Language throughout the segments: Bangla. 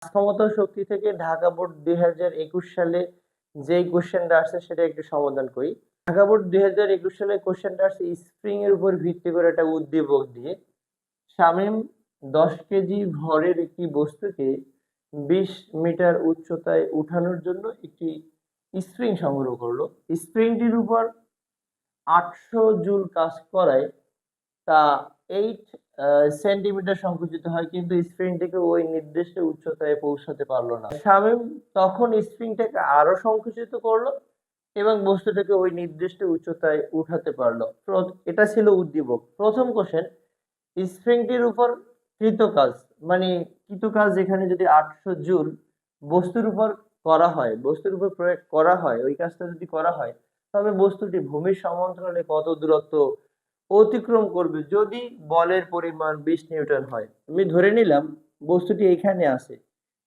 ক্ষমতা শক্তি থেকে ঢাকা বোর্ড 2021 সালে যেই কোশ্চেনটা আসছে সেটা একটু সমাধান করি। ঢাকা বোর্ড 2021 সালে কোশ্চেনটা আসছে স্প্রিং এর উপর ভিত্তি করে একটা উদ্দীপক দিয়ে শামীম 10 কেজি ভরের একটি বস্তুকে 20 মিটার উচ্চতায় উঠানোর জন্য একটি স্প্রিং সংগ্রহ করলো। স্প্রিংটির উপর 800 জুল কাজ করায় তা 8 সেন্টিমিটার সংকুচিত হয়, কিন্তু স্প্রিংটিকে ওই নির্দিষ্ট উচ্চতায় পৌঁছাতে পারলো না। শামীম তখন স্প্রিংটাকে আরো সংকুচিত করলো এবং বস্তুটাকে ওই নির্দিষ্ট উচ্চতায় উঠাতে পারলো। এটা ছিল উদ্দীপক। প্রথম কোশ্চেন, স্প্রিংটির উপর কৃত কাজ, মানে কৃত কাজ এখানে যদি 800 জুল বস্তুর উপর করা হয়, বস্তুর উপর প্রয়োগ করা হয়, ওই কাজটা যদি করা হয়, তবে বস্তুটি ভূমির সমান্তরালে কত দূরত্ব অতিক্রম করবে যদি বলের পরিমাণ 20 নিউটন হয়। আমি ধরে নিলাম বস্তুটি এইখানে আছে,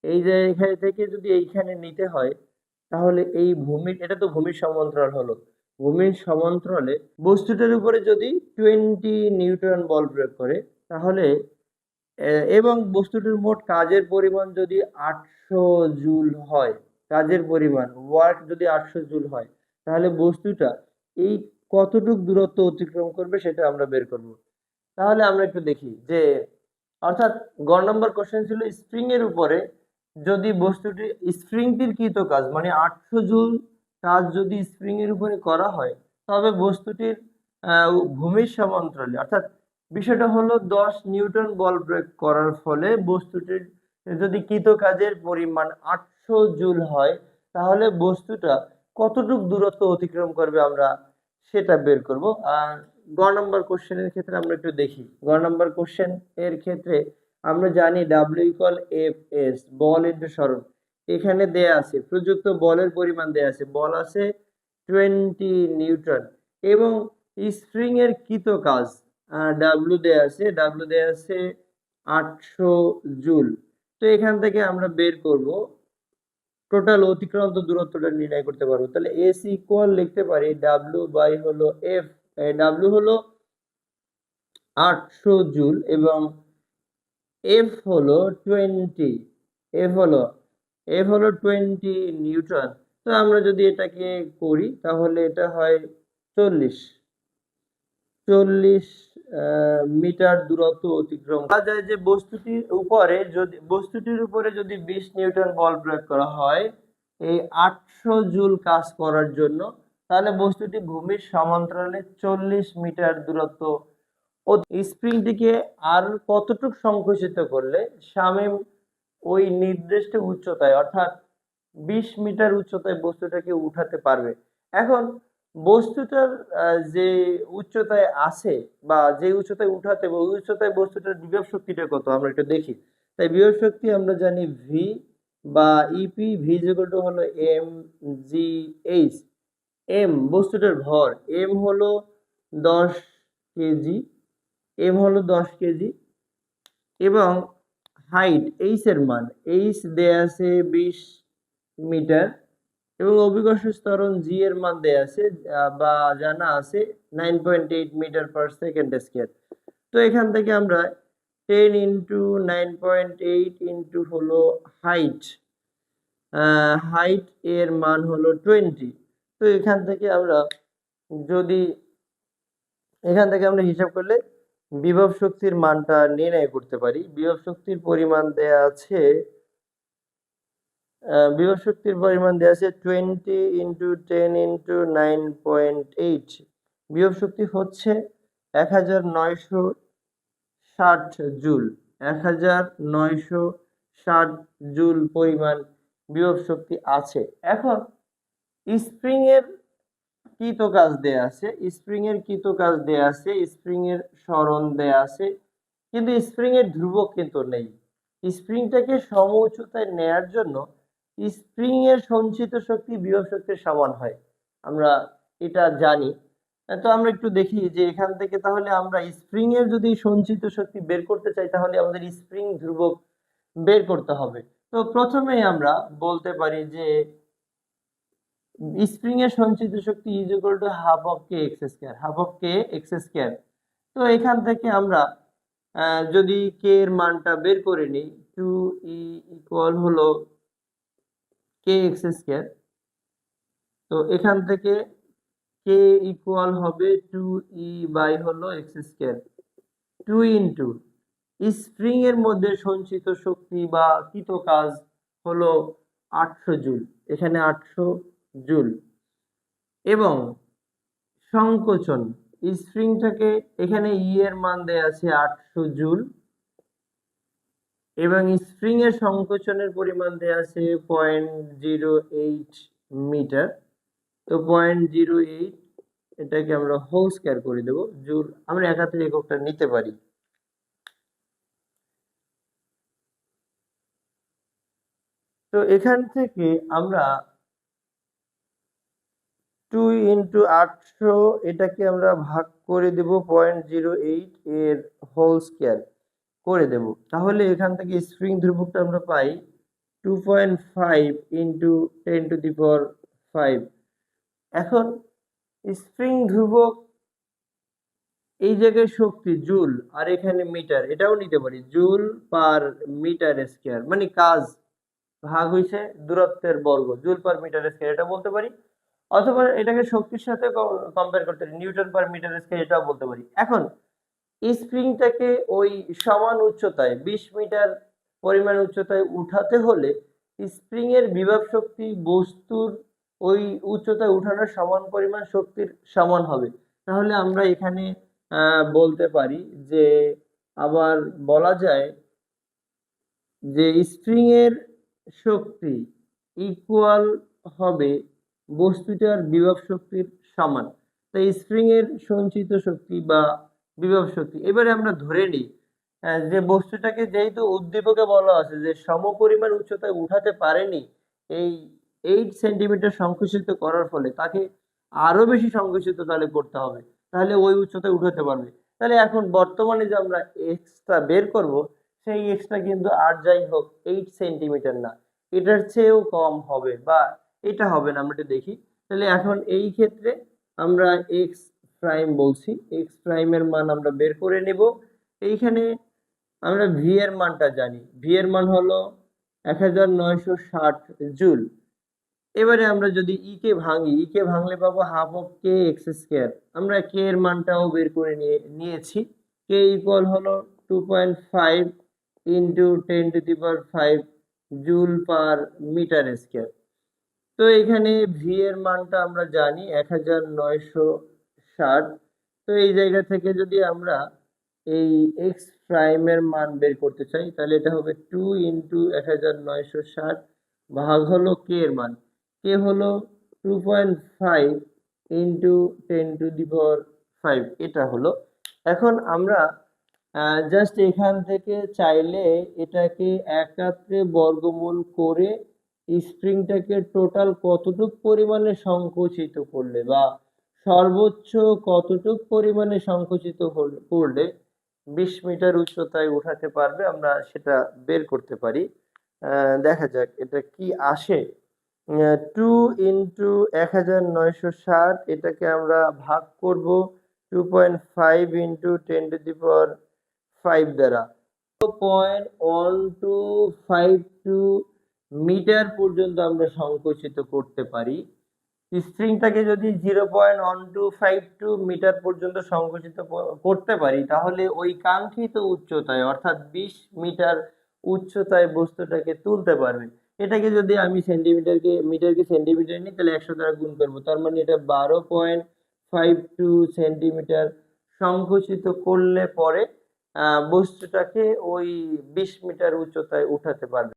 এই যে এখানে থেকে যদি এইখানে নিতে হয়, তাহলে এই ভূমির, এটা তো ভূমির সমান্তরাল হলো, ভূমির সমান্তরালে বস্তুটার উপরে যদি 20 নিউটন বল প্রয়োগ করে, তাহলে এবং বস্তুটির মোট কাজের পরিমাণ যদি 800 জুল হয়, কাজের পরিমাণ ওয়ার্ক যদি 800 জুল হয়, তাহলে বস্তুটা এই কতটুক দূরত্ব অতিক্রম করবে সেটা আমরা বের করব। তাহলে আমরা একটু দেখি যে, অর্থাৎ গ নম্বর কোশ্চেন ছিল স্প্রিং এর উপরে যদি বস্তুটি, স্প্রিংটির কৃত কাজ মানে 800 জুল কাজ যদি স্প্রিং এর উপরে করা হয়, তবে বস্তুটির ভূমির সমান্তরালে, অর্থাৎ বিষয়টা হলো 10 নিউটন বল প্রয়োগ করার ফলে বস্তুটির যদি কৃত কাজের পরিমাণ 800 জুল হয়, তাহলে বস্তুটা কতটুক দূরত্ব অতিক্রম করবে আমরা সেটা বের করব। আর গ নম্বর কোশ্চেনের ক্ষেত্রে আমরা একটু দেখি। গ নম্বর কোশ্চেন এর ক্ষেত্রে আমরা জানি ডাব্লিউ ইকুয়াল এফ এস, বল ইনটু সরণ। এখানে দেয়া আছে প্রযুক্ত বলের পরিমাণ দেয়া আছে, বল আছে 20 নিউটন এবং স্প্রিং এর কৃত কাজ ডাব্লিউ দেয়া আছে, ডাব্লিউ দেয়া আছে 800 জুল। তো এখান থেকে আমরা বের করব টোটাল অতিক্রান্ত দূরত্বটা নির্ণয় করতে পারবো। তাহলে এস ইকুয়াল লিখতে পারি ডাব্লিউ বাই হলো এফ, ডাব্লিউ হলো 800 জুল এবং এফ হলো 20, এফ হলো 20 নিউটন। তো আমরা যদি এটাকে করি তাহলে এটা হয় 40 মিটার দূরত্ব অতিক্রম করা যায়। যে বস্তুটির উপরে যদি 20 নিউটন বল প্রয়োগ করা হয় এই 800 জুল কাজ করার জন্য, তাহলে বস্তুটি ভূমির সমান্তরালে 40 মিটার দূরত্ব। স্প্রিংটিকে আর কতটুকু সংকুচিত করলে শামীম ওই নির্দিষ্ট উচ্চতায়, অর্থাৎ 20 মিটার উচ্চতায় বস্তুটাকে উঠাতে পারবে। এখন বস্তুটার যে উচ্চতায় আছে বা যে উচ্চতায় উঠাতে, ওই উচ্চতায় বস্তুটার বিভব শক্তিটা কত আমরা একটু দেখি। তাই বিভব শক্তি আমরা জানি ভি বা ইপি, ভি ইকুয়াল টু হলো এম জি এইচ। এম বস্তুটার ভর, এম হলো 10 কেজি, এম হলো 10 কেজি এবং হাইট এইচ এর মান, এইচ দেয়া আছে 20 মিটার এবং অভিকর্ষ ত্বরণ জি এর মান দেয়া আছে বা জানা আছে 9.8 মিটার পার সেকেন্ড স্কয়ার। তো এখান থেকে আমরা 10 ইন্টু 9.8 ইন্টু হলো হাইট, হাইট এর মান হলো 20। তো এখান থেকে আমরা যদি হিসাব করলে বিভব শক্তির মানটা নির্ণয় করতে পারি। বিভব শক্তির পরিমাণ দেয়া আছে, বিভব শক্তির পরিমাণ দেয়া আছে 20 ইন্টু 10 ইন্টু 9.8। বিভব শক্তি হচ্ছে 1960 জুল, 1960 জুল পরিমাণ বিভব শক্তি আছে। এখন স্প্রিং এর কৃত কাজ দেয়া আছে, স্প্রিং এর কৃত কাজ দেয়া আছে, স্প্রিং এর সরণ দেয়া আছে, কিন্তু স্প্রিং এর ধ্রুবক কিন্তু নেই। স্প্রিংটাকে সম উচ্চতায় নেয়ার জন্য স্প্রিং এর সঞ্চিত শক্তি বিভব শক্তির সমান হয়, আমরা এটা জানি। তো আমরা একটু দেখি যে এখান থেকে তাহলে আমরা স্প্রিং এর যদি সঞ্চিত শক্তি বের করতে চাই, তাহলে আমাদের স্প্রিং ধ্রুবক বের করতে হবে। তো প্রথমেই আমরা বলতে পারি যে স্প্রিং এর সঞ্চিত শক্তি is equal to half of k x square, half of k x square. তো এখান থেকে আমরা যদি কে এর মানটা বের করে নিই, টু ই ইকুয়াল হলো কে এক্স স্কোয়ার। তো এখান থেকে কে ইকুয়াল হবে টু ই বাই হলো x square, two into spring এর মধ্যে সঞ্চিত শক্তি বা কৃত কাজ হলো 800 জুল, এখানে 800 জুল। এবং সংকোচন স্প্রিংটাকে, এখানে ই এর মান দেয়া আছে 800 জুল এবং স্প্রিং এর সংকোচনের পরিমাণ দেয়া আছে 0.08 মিটার। তো 0.08 এটাকে আমরা হোল স্কয়ার করে দেব, জুল আমরা একাত্তর এককটা নিতে পারি। তো এখান থেকে আমরা 2 ইন্টু 800 এটাকে আমরা ভাগ করে দেব 0.08 এর হোল স্কয়ার করে দেব। তাহলে এখান থেকে স্প্রিং ধ্রুবকটা আমরা পাই 2.5 ইন্টু 10⁵। এখন স্প্রিং ধ্রুবক এই জায়গায় শক্তি জুল আর এখানে মিটার, এটাও নিতে পারি জুল পার মিটার স্কয়ার, মানে কাজ ভাগ হইছে দূরত্বের বর্গ, জুল পার মিটার স্কয়ার এটা বলতে পারি। অথবা এটাকে শক্তির সাথে কম্পেয়ার করতে পারি, নিউটন পার মিটার স্কয়ার এটাও বলতে পারি। এখন স্প্রিংটাকে ওই সমান উচ্চতায় 20 মিটার পরিমাণ উচ্চতায় উঠাতে হলে স্প্রিং এর বিভব শক্তি বস্তুর ওই উচ্চতায় উঠানোর সমান পরিমাণ শক্তির সমান হবে। তাহলে আমরা এখানে বলতে পারি যে, আবার বলা যায় যে স্প্রিং এর শক্তি ইকুয়াল হবে বস্তুটার বিভব শক্তির সমান। তাই স্প্রিং এর সঞ্চিত শক্তি বা বিভব শক্তি, এবারে আমরা ধরে নিই যে বস্তুটাকে যেহেতু উদ্দীপকে বলা আছে যে সমপরিমাণ উচ্চতায় উঠাতে পারেনি, এই 8 সেন্টিমিটার সংকুচিত করার ফলে তাকে আরো বেশি সংকুচিত তাহলে করতে হবে, তাহলে ওই উচ্চতায় উঠাতে পারবে। তাহলে এখন বর্তমানে যে আমরা এক্সটা বের করব, সেই এক্সটা কিন্তু আর যাই হোক 8 সেন্টিমিটার না, এটার চেয়েও কম হবে বা এটা হবে না, আমরা এটা দেখি। তাহলে এখন এই ক্ষেত্রে আমরা এক্স প্রাইম বলছি, এক্স প্রাইমের মান আমরা বের করে নেব। এইখানে আমরা ভি এর মানটা জানি, ভি এর মান হলো 1960 জুল। এবারে আমরা যদি ই কে ভাঙি, ই কে ভাঙলে পাবো half of k x square. আমরা কে এর মানটাও বের করে নিয়েছি, কে ইকুয়াল হলো 2.5 into 10⁵ joule per metre square. তো এখানে ভি এর মানটা আমরা জানি 1960। তো এই জায়গা থেকে যদি আমরা এই এক্স প্রাইমের মান বের করতে চাই, তাহলে এটা হবে 2 ইন্টু 1960 ভাগ হলো কে এর মান, কে হলো 2.5 ইন্টু 10⁵, এটা হলো। এখন আমরা জাস্ট এখান থেকে চাইলে এটাকে একাত্রে বর্গমূল করে স্প্রিংটাকে টোটাল কতটুক পরিমাণে সংকুচিত করলে বা সর্বোচ্চ কতটুক পরিমাণে সংকুচিত করলে 20 মিটার উচ্চতায় উঠাতে পারবে, আমরা সেটা বের করতে পারি। দেখা যাক এটা কি আসে। 2 ইন্টু 1960 এটাকে আমরা ভাগ করব 2.5 ইন্টু 10⁵ দ্বারা, 0.1252 মিটার পর্যন্ত আমরা সংকুচিত করতে পারি। স্প্রিংটাকে যদি 0.1252 মিটার পর্যন্ত সংকুচিত করতে পারি, তাহলে ওই কাঙ্ক্ষিত উচ্চতায় অর্থাৎ 20 মিটার উচ্চতায় বস্তুটাকে তুলতে পারবে। এটাকে যদি আমি মিটারকে সেন্টিমিটার নিই, তাহলে 100 দ্বারা গুণ করবো, তার মানে এটা 12.52 সেন্টিমিটার সংকুচিত করলে পরে বস্তুটাকে ওই 20 মিটার উচ্চতায় উঠাতে পারবে।